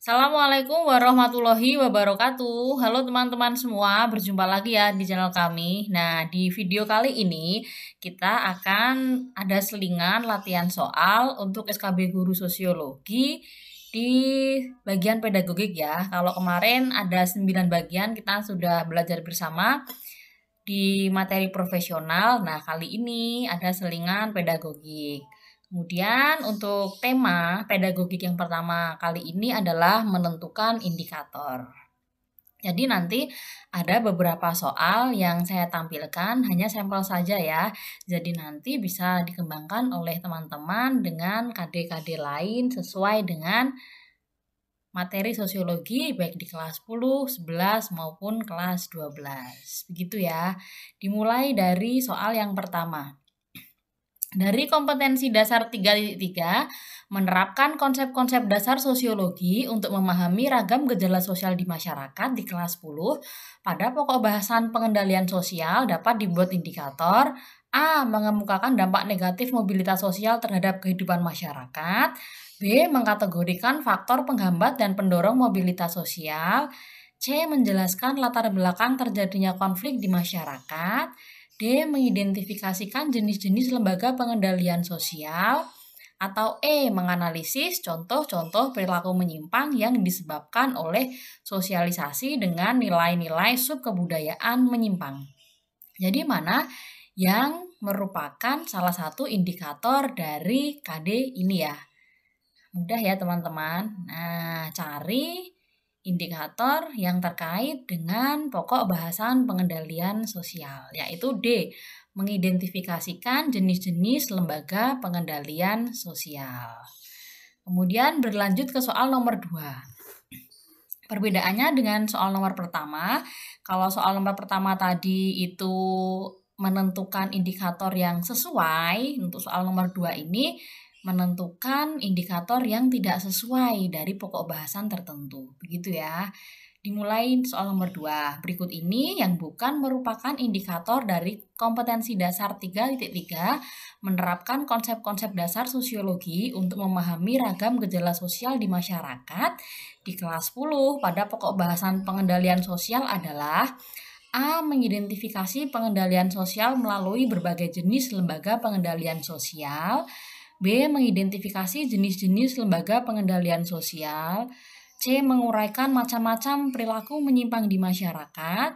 Assalamualaikum warahmatullahi wabarakatuh. Halo teman-teman semua, berjumpa lagi ya di channel kami. Nah, di video kali ini kita akan ada selingan latihan soal untuk SKB Guru Sosiologi di bagian pedagogik ya. Kalau kemarin ada 9 bagian kita sudah belajar bersama di materi profesional. Nah, kali ini ada selingan pedagogik. Kemudian untuk tema pedagogik yang pertama kali ini adalah menentukan indikator. Jadi nanti ada beberapa soal yang saya tampilkan, hanya sampel saja ya. Jadi nanti bisa dikembangkan oleh teman-teman dengan KD-KD lain sesuai dengan materi sosiologi baik di kelas 10, 11 maupun kelas 12. Begitu ya. Dimulai dari soal yang pertama. Dari kompetensi dasar 3.3, menerapkan konsep-konsep dasar sosiologi untuk memahami ragam gejala sosial di masyarakat di kelas 10, pada pokok bahasan pengendalian sosial dapat dibuat indikator A. Mengemukakan dampak negatif mobilitas sosial terhadap kehidupan masyarakat. B. Mengkategorikan faktor penghambat dan pendorong mobilitas sosial. C. Menjelaskan latar belakang terjadinya konflik di masyarakat. D. Mengidentifikasikan jenis-jenis lembaga pengendalian sosial. Atau E. Menganalisis contoh-contoh perilaku menyimpang yang disebabkan oleh sosialisasi dengan nilai-nilai subkebudayaan menyimpang. Jadi mana yang merupakan salah satu indikator dari KD ini ya? Mudah ya teman-teman. Nah, cari indikator yang terkait dengan pokok bahasan pengendalian sosial, yaitu D. Mengidentifikasikan jenis-jenis lembaga pengendalian sosial. Kemudian berlanjut ke soal nomor 2. Perbedaannya dengan soal nomor pertama, kalau soal nomor pertama tadi itu menentukan indikator yang sesuai, untuk soal nomor 2 ini menentukan indikator yang tidak sesuai dari pokok bahasan tertentu. Begitu ya. Dimulai soal nomor 2. Berikut ini yang bukan merupakan indikator dari kompetensi dasar 3.3 menerapkan konsep-konsep dasar sosiologi untuk memahami ragam gejala sosial di masyarakat di kelas 10 pada pokok bahasan pengendalian sosial adalah A. Mengidentifikasi pengendalian sosial melalui berbagai jenis lembaga pengendalian sosial. B. Mengidentifikasi jenis-jenis lembaga pengendalian sosial. C. Menguraikan macam-macam perilaku menyimpang di masyarakat.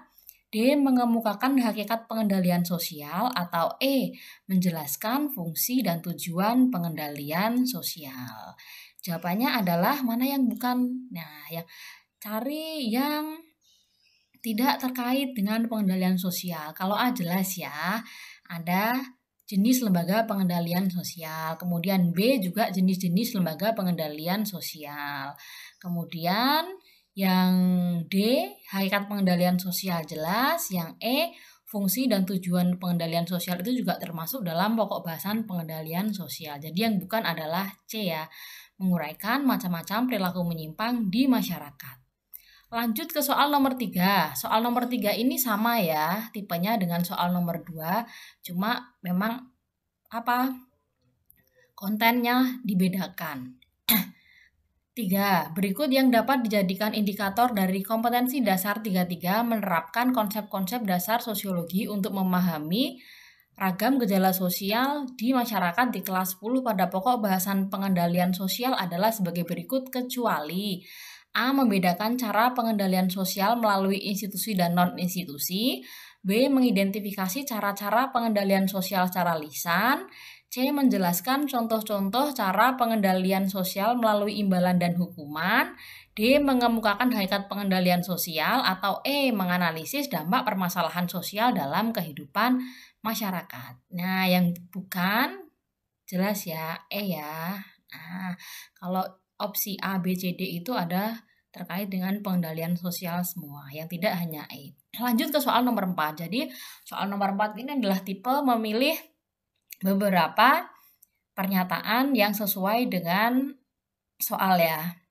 D. Mengemukakan hakikat pengendalian sosial. Atau E. Menjelaskan fungsi dan tujuan pengendalian sosial. Jawabannya adalah mana yang bukan. Nah, cari yang tidak terkait dengan pengendalian sosial. Kalau A jelas ya, ada jenis lembaga pengendalian sosial. Kemudian B juga jenis-jenis lembaga pengendalian sosial. Kemudian yang D, hakikat pengendalian sosial jelas. Yang E, fungsi dan tujuan pengendalian sosial itu juga termasuk dalam pokok bahasan pengendalian sosial. Jadi yang bukan adalah C ya, menguraikan macam-macam perilaku menyimpang di masyarakat. Lanjut ke soal nomor 3. Soal nomor 3 ini sama ya, tipenya dengan soal nomor 2, cuma memang kontennya dibedakan. 3. Berikut yang dapat dijadikan indikator dari kompetensi dasar 3.3 menerapkan konsep-konsep dasar sosiologi untuk memahami ragam gejala sosial di masyarakat di kelas 10 pada pokok bahasan pengendalian sosial adalah sebagai berikut kecuali A. Membedakan cara pengendalian sosial melalui institusi dan non-institusi. B. Mengidentifikasi cara-cara pengendalian sosial secara lisan. C. Menjelaskan contoh-contoh cara pengendalian sosial melalui imbalan dan hukuman. D. Mengemukakan hakikat pengendalian sosial. Atau E. Menganalisis dampak permasalahan sosial dalam kehidupan masyarakat. Nah, yang bukan jelas ya, E ya. Nah, kalau opsi A, B, C, D itu ada terkait dengan pengendalian sosial semua, yang tidak hanya E. Lanjut ke soal nomor 4. Jadi, soal nomor 4 ini adalah tipe memilih beberapa pernyataan yang sesuai dengan soal ya.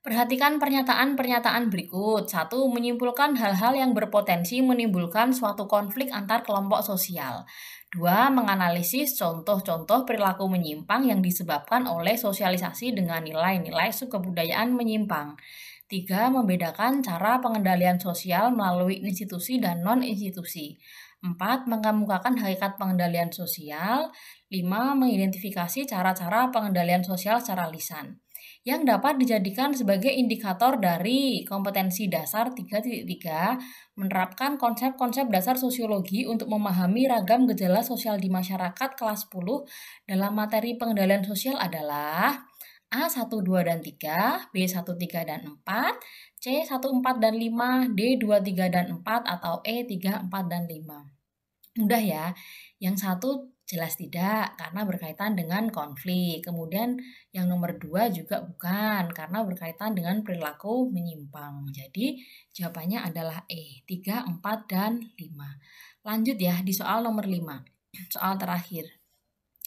Perhatikan pernyataan-pernyataan berikut. 1. Menyimpulkan hal-hal yang berpotensi menimbulkan suatu konflik antar kelompok sosial. 2. Menganalisis contoh-contoh perilaku menyimpang yang disebabkan oleh sosialisasi dengan nilai-nilai subkebudayaan menyimpang. 3. Membedakan cara pengendalian sosial melalui institusi dan non-institusi. 4. Mengemukakan hakikat pengendalian sosial. 5. Mengidentifikasi cara-cara pengendalian sosial secara lisan yang dapat dijadikan sebagai indikator dari kompetensi dasar 3.3, menerapkan konsep-konsep dasar sosiologi untuk memahami ragam gejala sosial di masyarakat kelas 10 dalam materi pengendalian sosial adalah A 1, 2, dan 3, B 1, 3, dan 4, C 1, 4, dan 5, D 2, 3, dan 4, atau E 3, 4, dan 5. Mudah ya. Yang satu jelas tidak, karena berkaitan dengan konflik. Kemudian yang nomor 2 juga bukan, karena berkaitan dengan perilaku menyimpang. Jadi jawabannya adalah E, 3, 4, dan 5. Lanjut ya di soal nomor 5. Soal terakhir.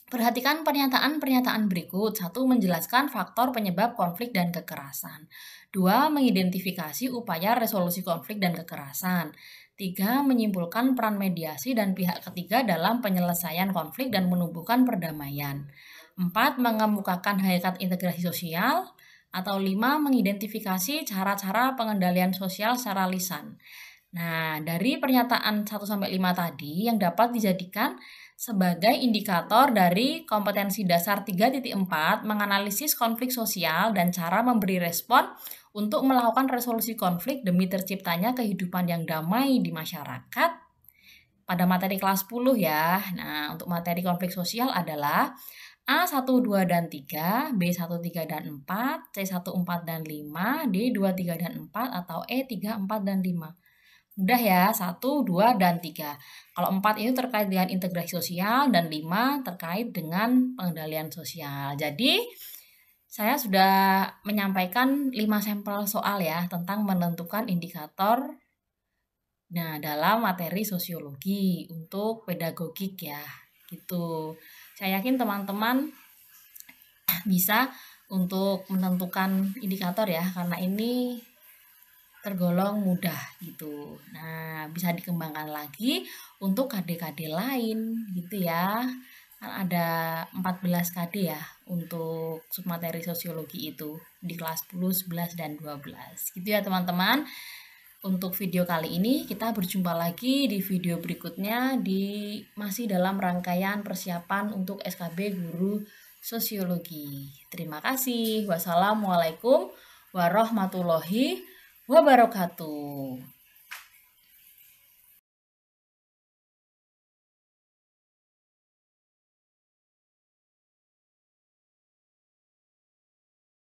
Perhatikan pernyataan-pernyataan berikut. 1. Menjelaskan faktor penyebab konflik dan kekerasan. 2. Mengidentifikasi upaya resolusi konflik dan kekerasan. 3. Menyimpulkan peran mediasi dan pihak ketiga dalam penyelesaian konflik dan menumbuhkan perdamaian. 4. Mengemukakan hakikat integrasi sosial. Atau 5. Mengidentifikasi cara-cara pengendalian sosial secara lisan. Nah, dari pernyataan 1-5 tadi yang dapat dijadikan sebagai indikator dari kompetensi dasar 3.4 menganalisis konflik sosial dan cara memberi respon untuk melakukan resolusi konflik demi terciptanya kehidupan yang damai di masyarakat pada materi kelas 10 ya. Nah, untuk materi konflik sosial adalah A 1, 2, dan 3, B 1, 3, dan 4, C 1, 4, dan 5, D 2, 3, dan 4, atau E 3, 4, dan 5. Mudah ya, 1, 2, dan 3. Kalau 4 itu terkait dengan integrasi sosial dan 5 terkait dengan pengendalian sosial. Jadi, saya sudah menyampaikan 5 sampel soal ya tentang menentukan indikator dalam materi sosiologi untuk pedagogik ya. Gitu. Saya yakin teman-teman bisa untuk menentukan indikator ya, karena ini tergolong mudah gitu. Nah, bisa dikembangkan lagi untuk KD-KD lain gitu ya. Kan ada 14 KD ya untuk submateri sosiologi itu di kelas 10, 11, dan 12. Gitu ya teman-teman. Untuk video kali ini kita berjumpa lagi di video berikutnya masih dalam rangkaian persiapan untuk SKB Guru Sosiologi. Terima kasih. Wassalamualaikum warahmatullahi wabarakatuh.